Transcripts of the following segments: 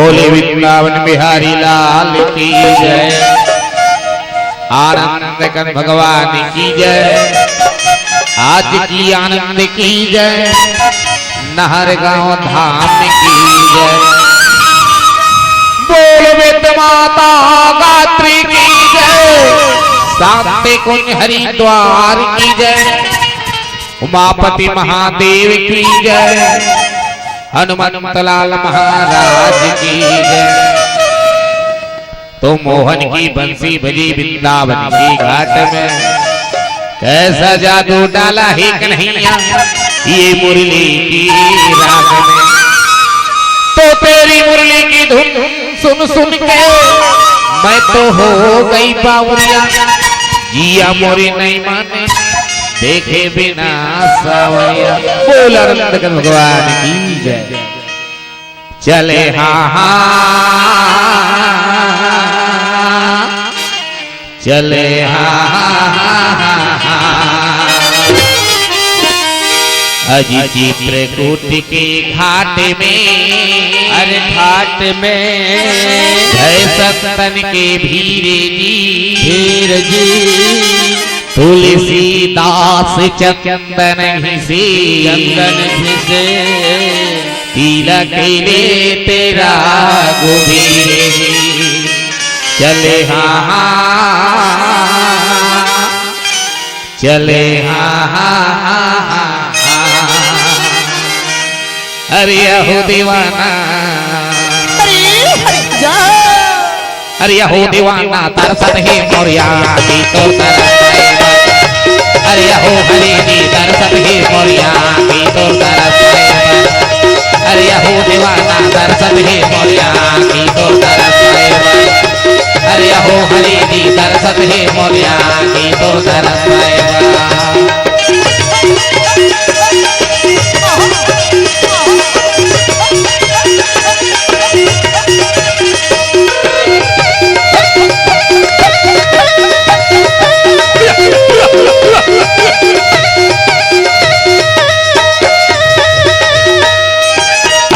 बोले वृंदावन बिहारी लाल की जय। आनंद कन भगवान की जय। आज की आनंद की जय। नहर गांव धाम की जय। बोल वेद माता गात्री की जय। शांति कुंज हरिद्वार की जय। उमापति महादेव की जय। हनुमंत लाल महाराज की जय। तो मोहन की बंसी बजी वृंदावन की घाट में, कैसा जादू डाला है कन्हैया ये मुरली की राग में। तो तेरी मुरली की धुन सुन सुन के मैं तो हो गई बावरिया। जिया मोरी नहीं माने देखे बिना सावरिया। बोल आनंद कन भगवान की जय। चले हाँ चले अजी चित्रकूट के घाट में, अरे घाट में जय सतन के भीरे जी तुलसीदास चंदन घिसे तिलक ले तेरा गोबीरे। चले हाँ चले हाँ अरे हो दीवाना, अरे हो दीवाना तरसत है मोरिया की तो तरस। अरे हो हरे की तरसत है मोरिया की तो तरस। अरे हो दीवाना तरसत है मोरिया की तो तरस। अरे हो हरे की तरसत है मोरिया की तो तरस।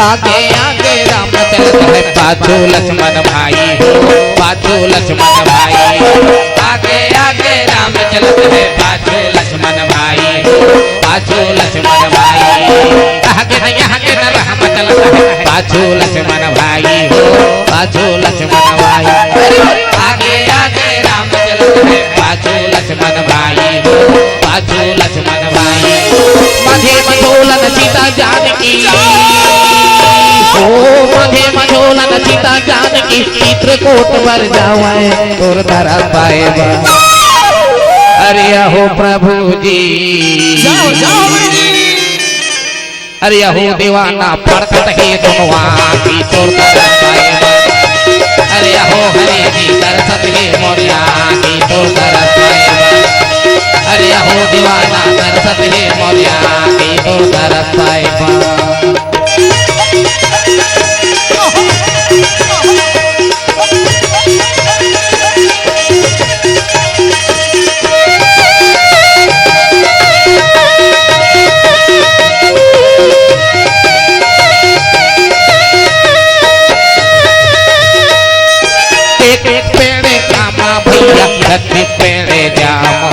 आगे आगे राम चलत है पाछू लक्ष्मण भाई हो, पाछू लक्ष्मण भाई। आगे आगे राम चलत है पाछू लक्ष्मण भाई हो, पाछू लक्ष्मण भाई। आगे आगे राम चलत है पाछू लक्ष्मण भाई हो, पाछू लक्ष्मण भाई। आगे आगे राम चलत है पाछू लक्ष्मण भाई हो, पाछू लक्ष्मण भाई। मधे मधोलन सीता जानकी ओ मधे मझोलन सीता जानकी चित्रकूट पर जावे तोर धरा पाएबा। अरे हो प्रभु जी अरे हो दीवाना पड़कत है दुनवा की तोर धरा पाएबा। अरे हो हरे जी तरसत है मोरिया की तोर धरा पाएबा। अरे हो दीवाना तरसत है मोरिया की तोर धरा पाएबा। छत्ती पेड़े जाम हो,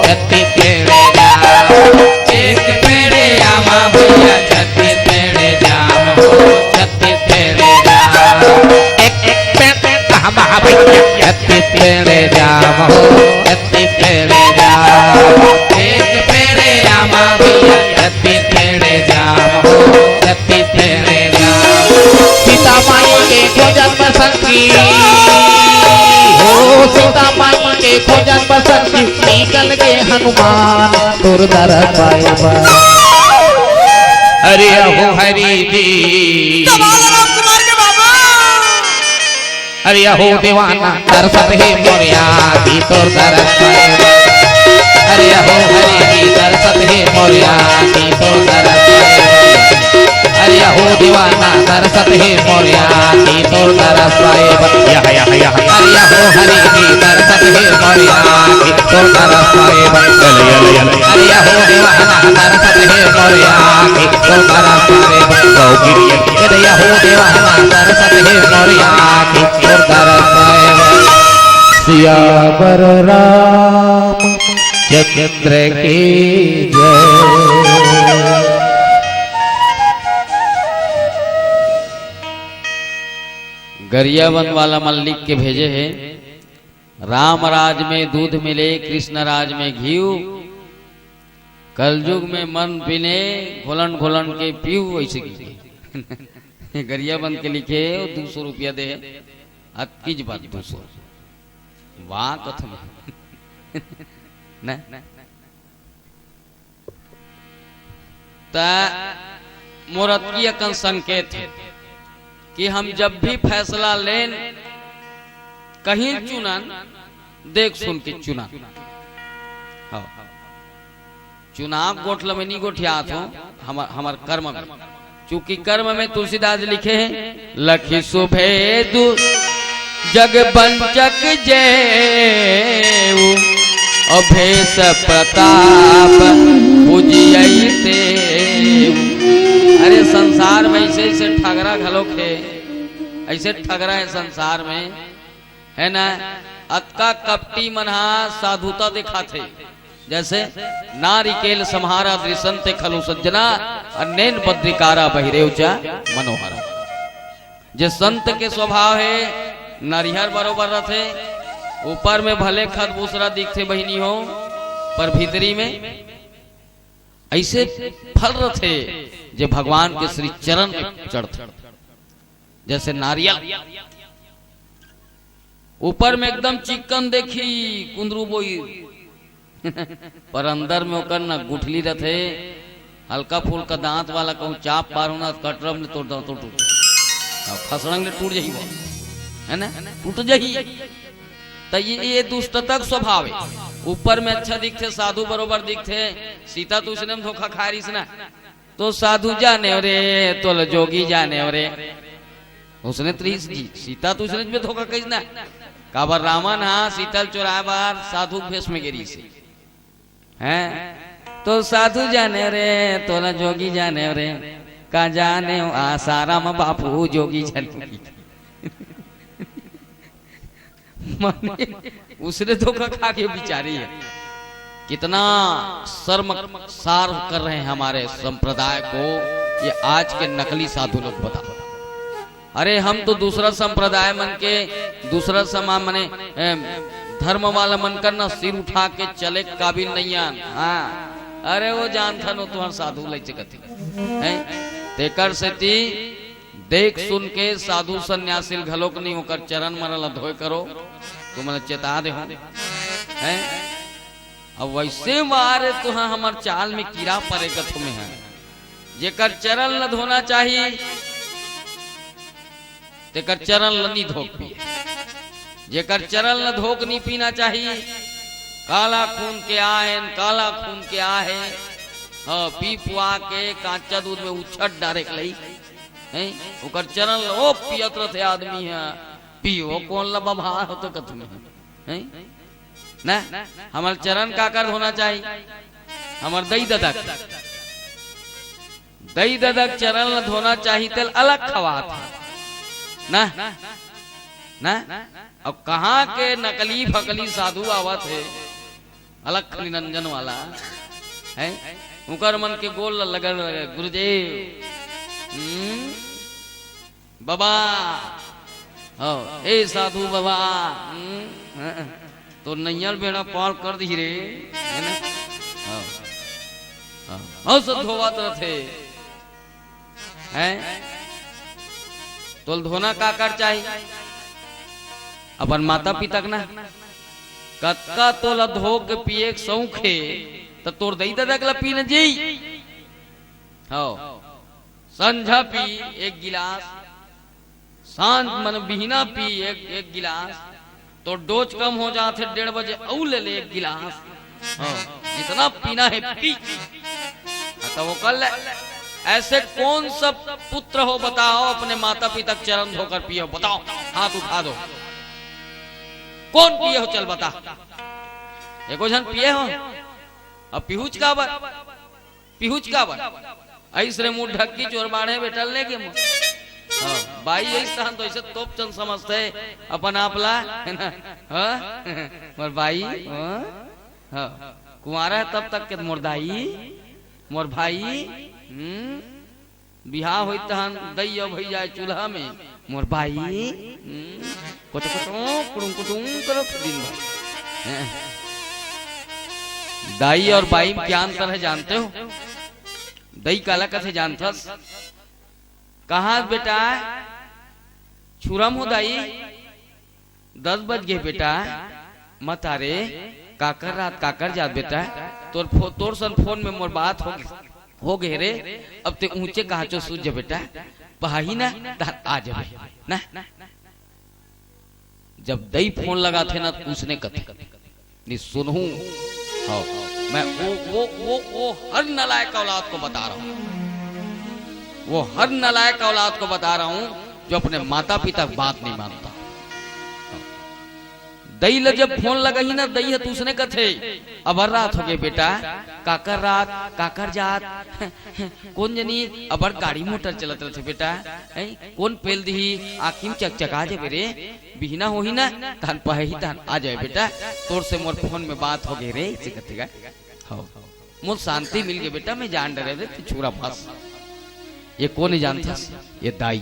छत्ती पेड़े जाम। एक पेड़े आमा भैया छत्ती पेड़े जाम हो, छत्ती पेड़े जाम। एक पेड़े आमा भैया छत्ती पेड़े जाम हो, छत्ती पेड़े जाम। एक पेड़े आमा भैया छत्ती पेड़े जाम हो, छत्ती पेड़े जाम। सीता माई के खोजन बसंती हो, सीता माई के खोजन बसंती निकल के हनुमान तोर दर पाएबा। अरे हो हरि जी अरे हो दीवाना तरसत है मोरिया की तोर दर पाएबा। अरे हो हरि जी तरसत है मोरिया की तोर दर पाएबा। अरे हो दीवाना तरसत है मोरिया की तोर दर पाएबा। अरे हो हरि जी तरसत है मोरिया की सुंदर साहेब अरे हो देवाना दरसत है मोरिया की सुंदर साहेब गौगिरी अरे हो देवाना दरसत है मोरिया की सुंदर साहेब सियावर रामचंद्र की जय। गरियाबंद वाला मन लिख के भेजे हैं, राम राज में दूध मिले कृष्ण राज में घी, कलयुग में मन पीने घोलन घोलन के पीऊ ऐसे की गरियाबंद के लिखे 200 रुपया दे अतकीज बात 200 वाह कथम न मोरत की अकन संकेत है कि हम जब भी फैसला लें कहीं चुनन देख सुन के चुना। चुनाव गोठल में नहीं गोठियात हो हमार कर्म में, चूंकि कर्म में तुलसीदास लिखे हैं लखी सुभेदु जग बंचक जेऊ अभेस प्रताप पूजियते। अरे संसार में ऐसे ऐसे ठगरा घलोक है, ऐसे ठगरा है संसार में है ना। अतका कपटी मनहा साधुता दिखाते, जैसे नारिकेल सम्हारा दृशंते खलु सज्जना अन्यन बद्रिकारा बहिरेवचा मनोहरा। जे संत के स्वभाव है नरिहर बरोबर रहते, ऊपर में भले खत दूसरा दिखते बहिनी हो पर भीतरी में ऐसे फल रहते जे भगवान के श्री चरण में चढ़ते। जैसे नारियल ऊपर में एकदम चिकन देखी कुंदरू बोई पर अंदर में ओकर ना गुठली रहते, हल्का फुल्का दांत वाला कहूँ चाप पार होना कटरम ने तोड़ दो टूट खसड़ंग ने टूट जाही है ना, टूट जाही। तो ये दुष्टतक स्वभाव है। ऊपर में अच्छा दिखते साधु बरोबर दिखते, सीता तो उसने धोखा खा रही ना, तो साधु जाने रे तो जोगी जाने रे उसने त्रिस जी सीता तो उसने में धोखा कही ना काबर रामन हाँ सीतल चौराहे बार साधु भेष में गिरी से हैं, तो साधु जाने रे तो जोगी जाने रे का जाने आसाराम बापू जोगी जाने उसने धोखा खा के बिचारी है। कितना शर्मसार कर रहे हैं हमारे संप्रदाय को ये आज के नकली साधु लोग बता। अरे हम तो दूसरा संप्रदाय मन के दूसरा समा मने धर्म वाला मन करना सिर उठा के चले काबिल नहीं आन। हाँ अरे वो जानता नो तुम्हार साधु ले चकती है तेकर सेती देख सुन के साधु सन्यासी घलोक नहीं होकर चरण मरल धोए करो तुमने चेता दे हो हैं। अब वैसे मारे तो हाँ हमार चाल में कीड़ा पड़ेगा तुम्हें है जेकर चरण न धोना चाहिए तेकर चरण नहीं धोक पिए, जेकर चरण न धोक नहीं पीना चाहिए। काला खून के आहेन काला खून के आहे हाँ पी पुआ के कांचा दूध में उछट डायरेक्ट लई हैं ओकर चरण ओ पियत रहे आदमी है पियो कौन लबा भार होतो कथ में हैं ना। हमार चरण का कर होना चाहिए, हमार दई ददक चरण न धोना चाहिए तेल अलग खवात ना ना। अब कहाँ के नकली फकली साधु आवत है अलग निरंजन वाला है उकर मन के गोल लगल गुरुदेव बाबा हो ए साधु बाबा तो नैयर बेड़ा पार कर दी रे है ना। हाँ सब धोवत रहे हैं तो धोना का कर चाहिए अपन माता पिता ना कत्का तोला धो के पिए सौखे तो तोर दई दादा के पी न जी हो संझा पी एक गिलास सांझ मन बिहना पी एक गिलास तो डोज कम हो जाते 1:30 बजे औ ले एक गिलास जितना पीना है पी तो वो कर ले। ऐसे कौन सा पुत्र हो बताओ अपने माता पिता चरण धोकर पियो बताओ हाथ उठा दो कौन पिए हो चल बता एको जन पिए हो अब पिहुच का बर पिहुच का बर ऐसे मुंह ढक्की चोर बाढ़े बैठल ले के बाई ऐसा तो ऐसे तोप चंद समझते अपन आपला है ना मोर बाई कुंवारा है तब तक के मोर दाई मोर भाई बिहार हो दई भई जाए चूल्हा में मोर बाई कुछ कुटुम कुटुम करो दिन भर। दाई और बाई में क्या अंतर है जानते हो? दई काला कथे जानथस कहा बेटा छुरम हो दाई 10 बज गए बेटा मत आरे काकर रात काकर जात बेटा तोर सन फोन में मोर बात हो गए रे अब ते ऊंचे कहा चो सूझ जा बेटा पहाही ना आ जा ना। जब दई फोन लगा थे ना उसने कथे नहीं सुनूं हाँ मैं वो हर नालायक औलाद को बता रहा हूँ वो हर नालायक औलाद को बता रहा हूँ जो अपने माता पिता की बात नहीं मानता। दई ल जब फोन लगा ही ना दई है दूसरे कथे अबर रात हो गए बेटा काकर रात काकर जात कौन जनी अबर गाड़ी मोटर चलत रहे बेटा कौन पेल दी आखिम चकचका जाए रे बिहना हो ही ना धान पहे ही धान आ जाए बेटा तोर से मोर फोन में बात हो गई रे इसे कथेगा मोर शांति मिल गई बेटा मैं जान डरे रे छुरा फंस। ये कौन नहीं जानता? ये दाई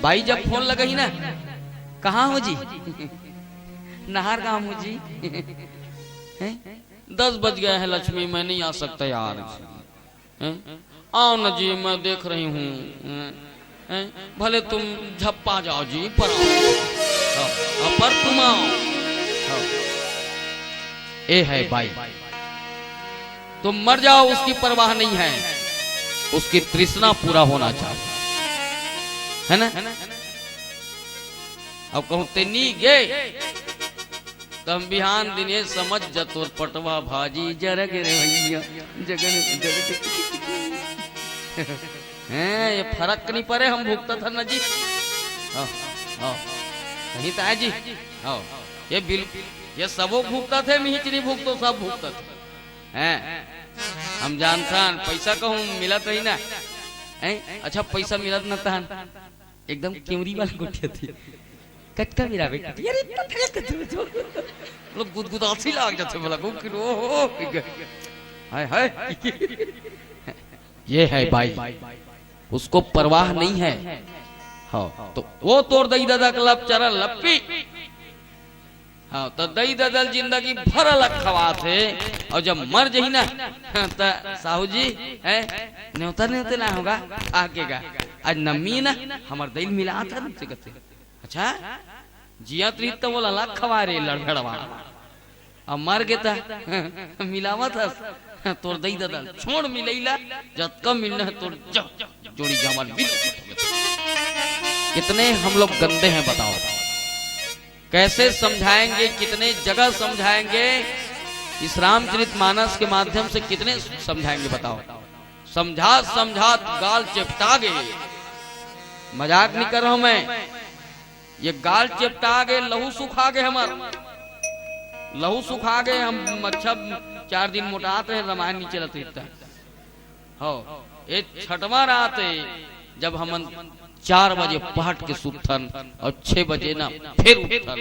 बाई जब फोन लगा ही ना कहाँ हो जी नहर कहाँ हो जी 10 बज गए हैं लक्ष्मी मैं नहीं आ सकता यार आओ न जी मैं देख रही हूँ भले तुम झप्पा जाओ जी पर पर तुम आओ। ए है बाई तुम मर जाओ उसकी परवाह नहीं है उसकी तृष्णा पूरा होना चाहिए है ना। अब कहूं तेनी गे तम बिहान दिने समझ जतोर पटवा भाजी जरग रे भैया जगन हैं ये फर्क नहीं पड़े हम भुगता था ना जी कहीं तो है जी ये बिल ये सबो भुगता थे मिहिच नहीं भुगतो सब भुगता थे हैं हम जानता पैसा कहूं मिला तो ही ना अच्छा पैसा मिला ना था एकदम केवरी वाली गुटिया थी कटका मेरा बेटा यार इतना थक लोग गुदगुदासी लाग जाते बोला को कि ओ हाय हाय ये है भाई उसको परवाह नहीं है हाँ तो वो तोर दई दादा क्लब चरा लप्पी हाँ तो दई ददल जिंदगी भर अलग खवा थे और जब मर जही ना तो साहू जी है न्योता न्योते ना होगा आगेगा आज नमी ना हमार दिल मिला था तुमसे कहते अच्छा जिया त्रित तो बोला लाख खवा रे लड़खड़वा अब मर गया था मिलावा था तोर दई ददल छोड़ मिलैला जब कम मिलना तोर जोड़ी जमल मिल कितने हम लोग गंदे हैं बताओ कैसे समझाएंगे कितने जगह समझाएंगे इस रामचरितमानस के माध्यम से कितने समझाएंगे बताओ समझा समझा गाल चिपटा गए मजाक नहीं कर रहा हूं मैं ये गाल चिपटा गए लहू सुखा गए हमार लहू सुखा गए हम अच्छा 4 दिन मोटाते हैं रामायण नहीं चलते इतना हो ये छठवा रात है जब हम 4 बजे पहट के सुथन और 6 बजे ना फिर उठन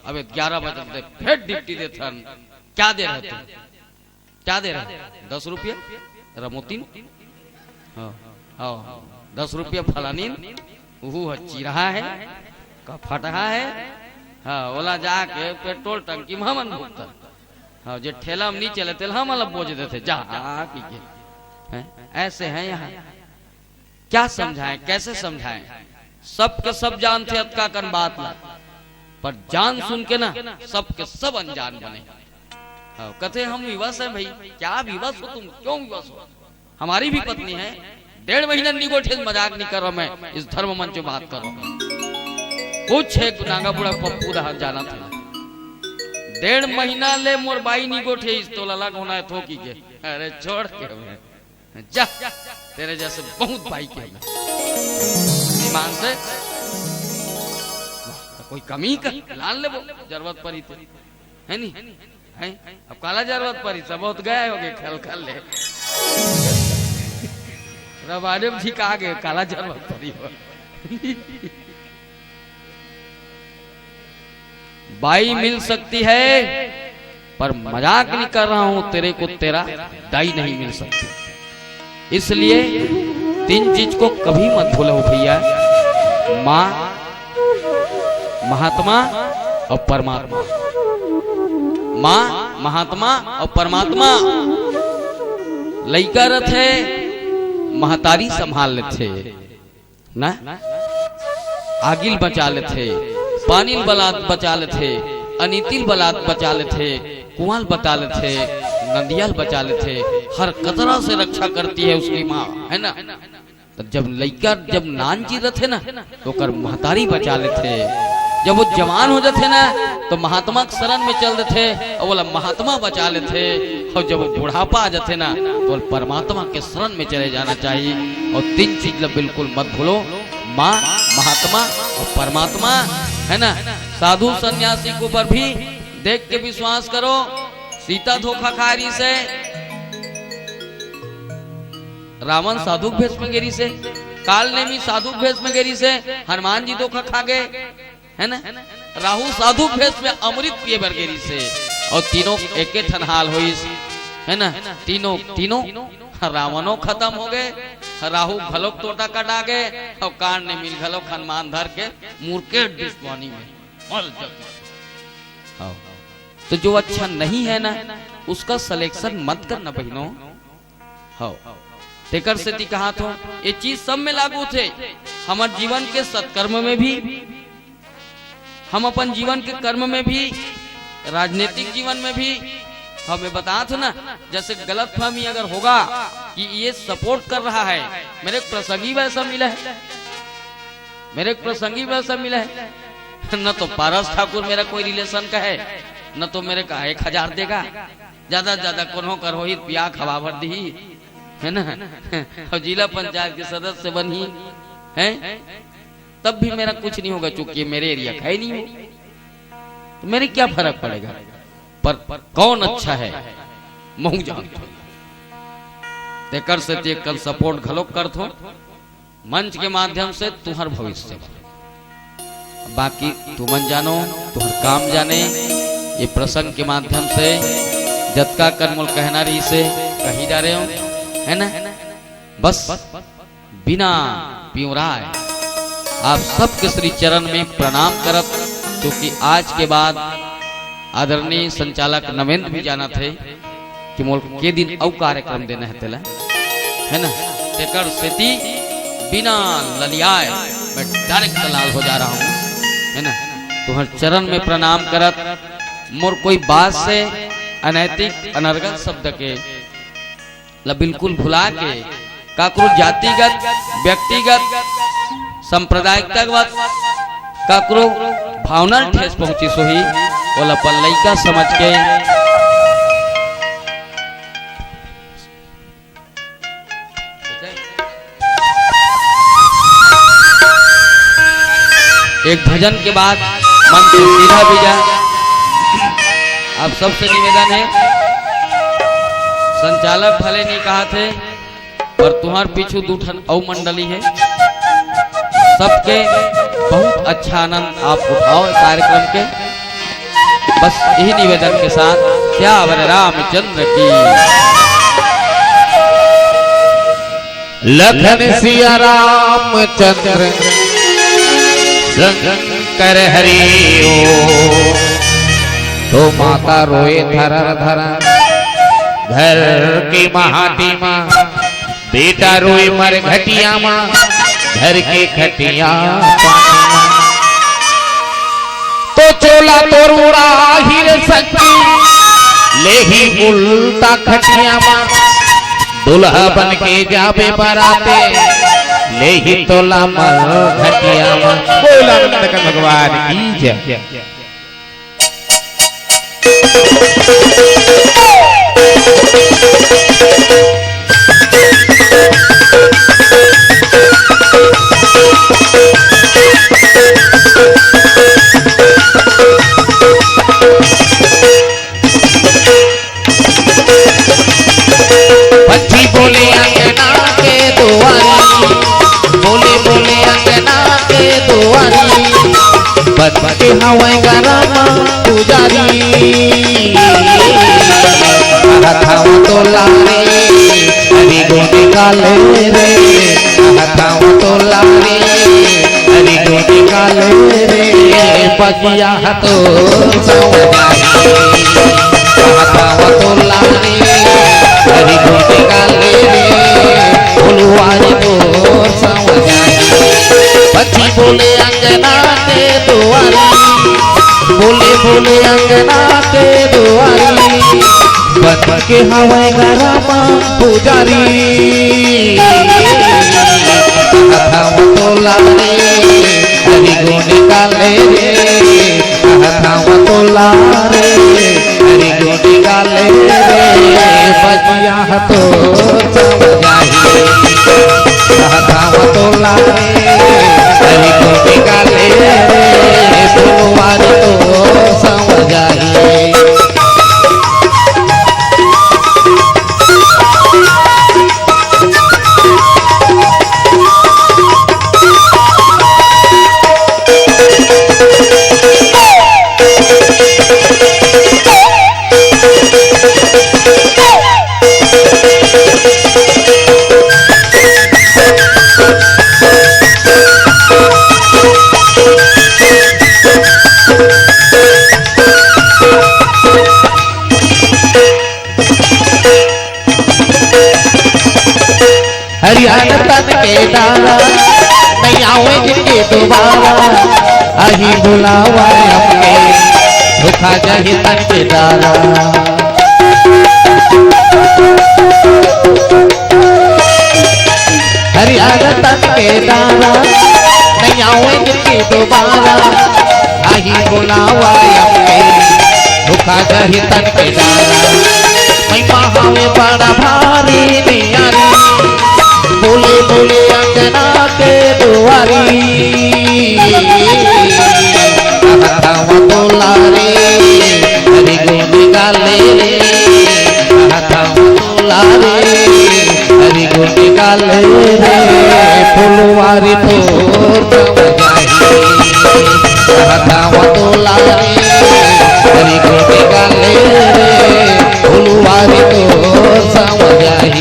अब 11 बजे फिर ड्यूटी दे थन क्या दे रहे थे क्या दे रहे 10 रुपया रमोतीन हाँ 10 रुपया फलानीन वो ची रहा है का फट रहा है हाँ ओला जाके पेट्रोल टंकी में हमन भुगतन हाँ जो ठेला में नहीं चले तेल हम अलग बोझ देते जा पी के ऐसे हैं यहाँ क्या समझाएं कैसे समझाएं सब के सब जानते अतका कन बात ला पर जान सुन के ना सब के सब अनजान बने कहते हम विवश हैं भाई क्या विवश हो तुम क्यों विवश हो हमारी भी पत्नी है 1.5 महीना निगोठे मजाक नहीं कर रहा मैं इस धर्म मंच में बात कर रहा हूँ कुछ है नागा बुढ़ा पप्पू रहा जाना था 1.5 महीना ले मोर बाई निगोठे इस तो लला होना है थोकी के अरे छोड़ के जा तेरे जैसे बहुत भाई के ईमान से कोई कमी कर लान ले वो जरूरत पड़ी थी है नहीं है? अब काला जरूरत पड़ी सब बहुत गए हो गए खल खल ले रबाड़े में ठीक आ गए काला जरूरत पड़ी हो बाई मिल सकती है पर मजाक नहीं कर रहा हूं तेरे को तेरा दाई नहीं मिल सकती। इसलिए 3 चीज को कभी मत भूलो भैया, माँ, महात्मा और परमात्मा। माँ, महात्मा और परमात्मा। लइका रथे महतारी संभाल लेते ना, आगिल बचा लेते, पानील बलात बचा लेते, अनितिल बलात बचा लेते, कुआल बचा लेते, नदियाल बचा लेते, हर कतरा से रक्षा करती है उसकी माँ, है ना। तो जब लइका जब नान जी रहे ना तो कर महतारी बचा लेते, जब वो जवान हो जाते ना तो महात्मा के शरण में चल देते और बोला महात्मा बचा लेते, और जब वो बुढ़ापा आ जाते ना तो परमात्मा के शरण में चले जाना चाहिए। और 3 चीज बिल्कुल मत भूलो, माँ, महात्मा और परमात्मा, है ना। साधु सन्यासी के ऊपर भी देख के विश्वास करो। सीता धोखा खा रही से, रावण साधु भेष में गिरी से, काल नेमी साधु भेष में गिरी से, हनुमान जी धोखा खा गए, है ना। राहु साधु भेष में अमृत पिए बर गिरी से, और तीनों एके ठन हाल हुई, है ना। तीनों रावणों खत्म हो गए, राहु घलोक तोटा कटा गए, और कान ने मिल घलोक हनुमान धर के मूर्खे डिस्वानी में मल जग। तो जो अच्छा नहीं है ना उसका सिलेक्शन मत करना बहनों। हाँ, तेकर से कहा तो ये चीज सब में लागू थे। हमारे जीवन के सत्कर्म में भी, हम अपन जीवन के कर्म में भी, राजनीतिक जीवन में भी हमें बता था ना। जैसे गलत फहमी अगर होगा कि ये सपोर्ट कर रहा है, मेरे प्रसंगी वैसा मिला है, मेरे प्रसंगी वैसा मिला है, न तो पारस ठाकुर मेरा कोई रिलेशन का है, न तो मेरे का 1000 देगा, ज्यादा ज्यादा कोनो कर हो पिया खवा भर दी, है ना। और जिला पंचायत के सदस्य बनी है तब भी मेरा कुछ नहीं होगा, चूंकि मेरे एरिया का ही नहीं हो, तो मेरे क्या फर्क पड़ेगा। पर कौन अच्छा है महू जानतो, तेकर से ते कल सपोर्ट घलोक करथो मंच के माध्यम से तुहर भविष्य। बाकी तुमन जानो, तुहर काम जाने, ये प्रसंग के माध्यम से जतका कर्मल कहना रही से कही जा रहे हो, है ना। बस बिना प्यूराय आप सबके श्री चरण में प्रणाम करत, क्योंकि आज के बाद आदरणीय संचालक नवेंद्र भी जाना थे कि मोल के दिन अव कार्यक्रम देना है तेला, है ना। तेकर सेती बिना ललियाए मैं डायरेक्ट दलाल हो जा रहा हूँ, है ना। तुम्हारे चरण में प्रणाम करत, मोर कोई बात से अनैतिक अनर्गल शब्द के ला बिल्कुल भुला के काकरो जातिगत, व्यक्तिगत, संप्रदायिकतागत काकरो भावना ठेस पहुंची सोही बोला पर लइका समझ के एक भजन के बाद मन से सीधा भी जा। आप सबसे निवेदन है, संचालक भले नहीं कहा थे पर तुम्हार पीछू 2 ठन औ मंडली है, सबके बहुत अच्छा आनंद आप उठाओ कार्यक्रम के। बस यही निवेदन के साथ श्यावर रामचंद्र की लखन सिया रामचंद्र शंकर हरि ओ। तो माता रोए धरर धरर घर की महाटी माँ, बेटा रोए मर घटिया माँ घर के खटिया पानी माँ। तो चोला तोरूड़ा हिर सकी ले ही उल्टा खटिया माँ, दुल्हा बन के जाबे बराते ले ही तोला मर खटिया माँ। बोला नंद भगवान की जय। हवाई गरमा पुजारी हथाव तो लारे हरि गोनी काले रे हथाव तो लारे हरि गोनी काले रे बगिया हतो सवजाई हथाव तो लारे हरि गोनी काले रे फुलवारी तो सवजाई पक्षी बोले अंगना के दुआरी बोले बोले अंगना के दुआरी बन के हवाई गरमा पुजारी हथाव तो लारे हरि गोनी काले रे हथाव तो लारे हरि गोनी काले रे बगिया हतो सवजाई हथाव तो लारे हरि गोनी काले रे फुलवारी तो सवजाई हरियाणा तन के दारा नहीं आवे जिनके दोबारा अही बुलावा हमके धोखा जाहि तन के दारा हरियाणा तन के दारा नहीं आवे जिनके दोबारा अही बुलावा हमके धोखा जाहि तन के दारा मैं महावे बड़ा भारी नियारी बोले बोले अंगना के दुआरी हथाव तो लारे हरि गोनी काले रे हथाव तो लारे हरि गोनी काले रे फुलवारी तो सवजाई हथाव तो लारे हरि गोनी काले रे फुलवारी तो सवजाई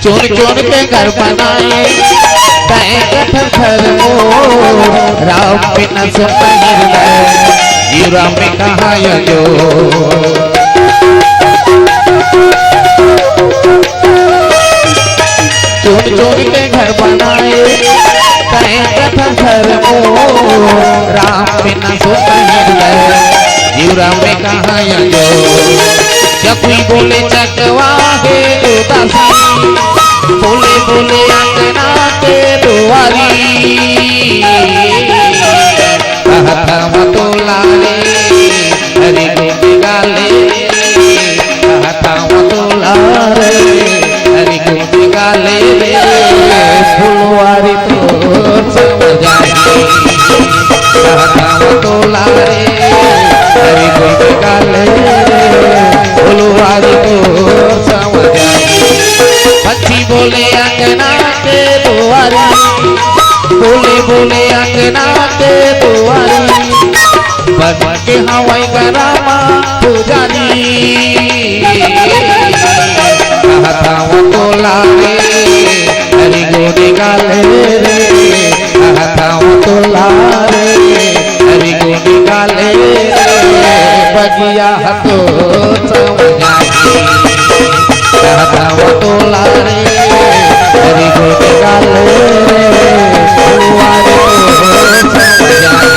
चोर चोर के घर बनाए राम बिना सुनता हृदय जीरा में कहा जो चोर चोर के घर बनाए घर राम बिना सुनता हृदय जीरा में कहा जो चकुई बोले चकवा है उदासी बोले बोले अंगना के दुआरी हथाव तो लारे हरि गोनी काले हथाव तो लारे हरि गोनी काले फुलवारी तो सवजाई हथाव तो लारे हरि गोनी काले फुलवारी तो सवजाई पक्षी बोले अंगना के दुआरी बोले बोले अंगना के दुआरी बन के हवाई गरमा पुजारी हथाव तो लारे हरि गोनी काले रे हथाव तो लारे हरि गोनी काले रे बगिया हतो सवजाई हथाव तो लारे हरि गोनी काले फुलवारी तो सवजाई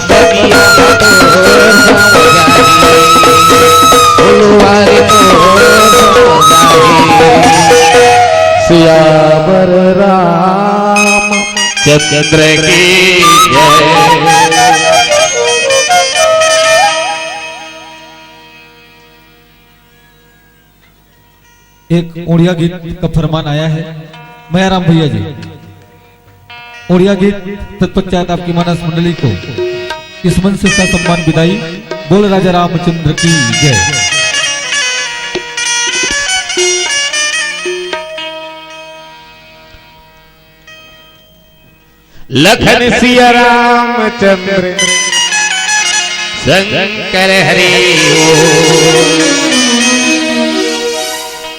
बगिया हतो सवजाई फुलवारी तो सवजाई सिया सियावर राम चंद्र की जय। एक ओडिया गीत का फरमान आया है मयाराम भैया जी। ओडिया गीत तत्पश्चात आपकी मानस मंडली को इस मंच से सम्मान विदाई। बोल राजा रामचंद्र की जय। लखन सिया रामचंद्र शंकर हरि।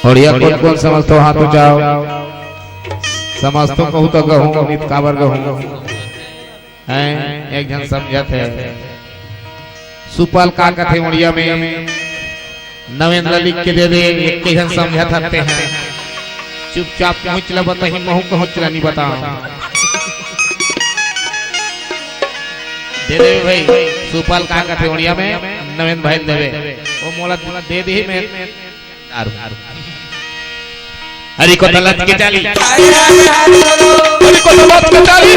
और यह कौन कौन समझते हो हाथ उठाओ। समझतो कहूँ तो गहूँ नित काबर गहूँ हैं एक जन समझते हैं। सुपल का कथे उड़िया में नवेंद्र लिख के दे दे एक जन समझते हैं। चुपचाप पहुँच ला बता ही महू पहुँच ला नहीं बता दे दे भाई। सुपल का कथे उड़िया में नवेंद्र भाई देवे वो मोला दे दे मैं हरि को तलत की चाली। हरि को तलत की चाली।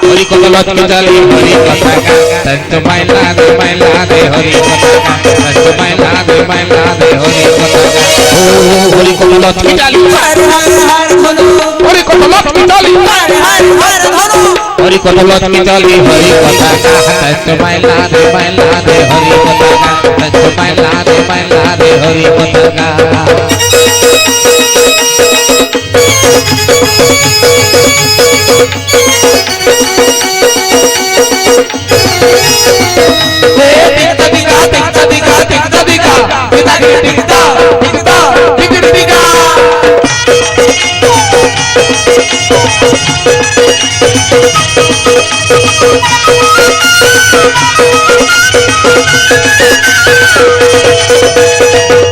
हरि को तलत की चाली। हरि कथा का संत मैला दे हरि कथा का संत मैला दे हरि कथा का। ओ हरि को तलत की चाली। हरि को तलत की चाली। हरि को तलत की चाली। हरि कथा का संत मैला दे हरि कथा का संत मैला दे हरि कथा का।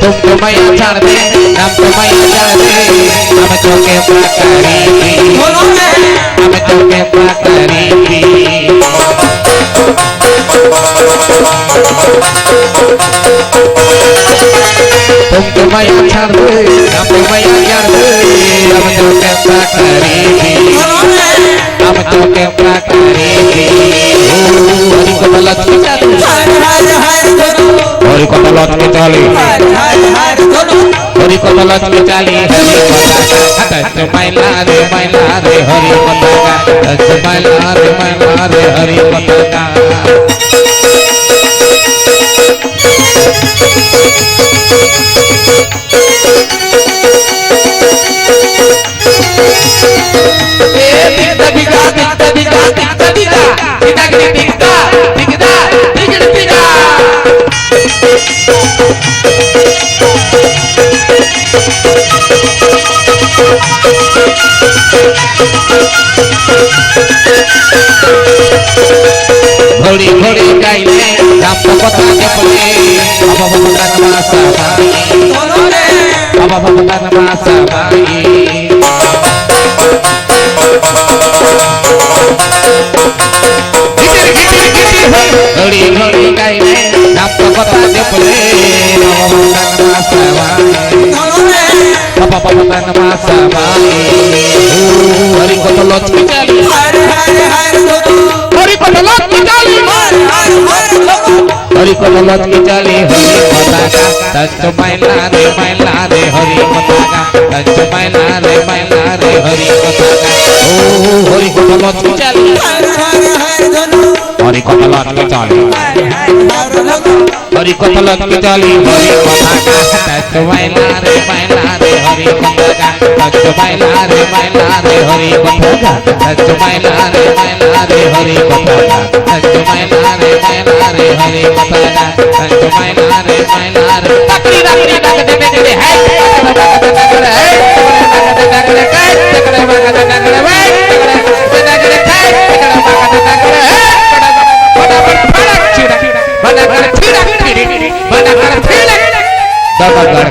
तुम तो मैया छाड़ दे हम तो मैया छाड़ दे हम तो के पाकरी हम तो के पाकरी। तुम तो मैया छाड़ दे हम तो मैया छाड़ दे हम तो के पाकरी हम तो के पाकरी। हरि को तलत की चाली। हरि को तलत की चाली। हरि को तलत की चाली। हरि कथा का संत मैला दे हरि कथा का संत मैला दे हरि कथा का। घोड़ी घोड़ी गाइले राम को पता के पड़े बाबा भगवान नमासा भाई बाबा भगवान नमासा भाई। घोड़ी घोड़ी गाइले राम को पता के पड़े बाबा भगवान नमासा भाई। हरि को तलत की चाली। हरि को तलत की चाली। हरि को तलत की चाली। हरि कथा का संत मैला दे हरि कथा का संत मैला दे हरि कथा का। ओ हरि को तलत की चाली। हरि को तलत की चाली। हरि को तलत की चाली। हरि कथा का संत मैला दे हरि कथा का संत मैला दे हरि कथा का संत मैला दे हरि कथा का संत मैला दे हरि कथा का संत मैला दे तकड़ी तकड़ी तकड़ी तकड़ी है दादा गढ़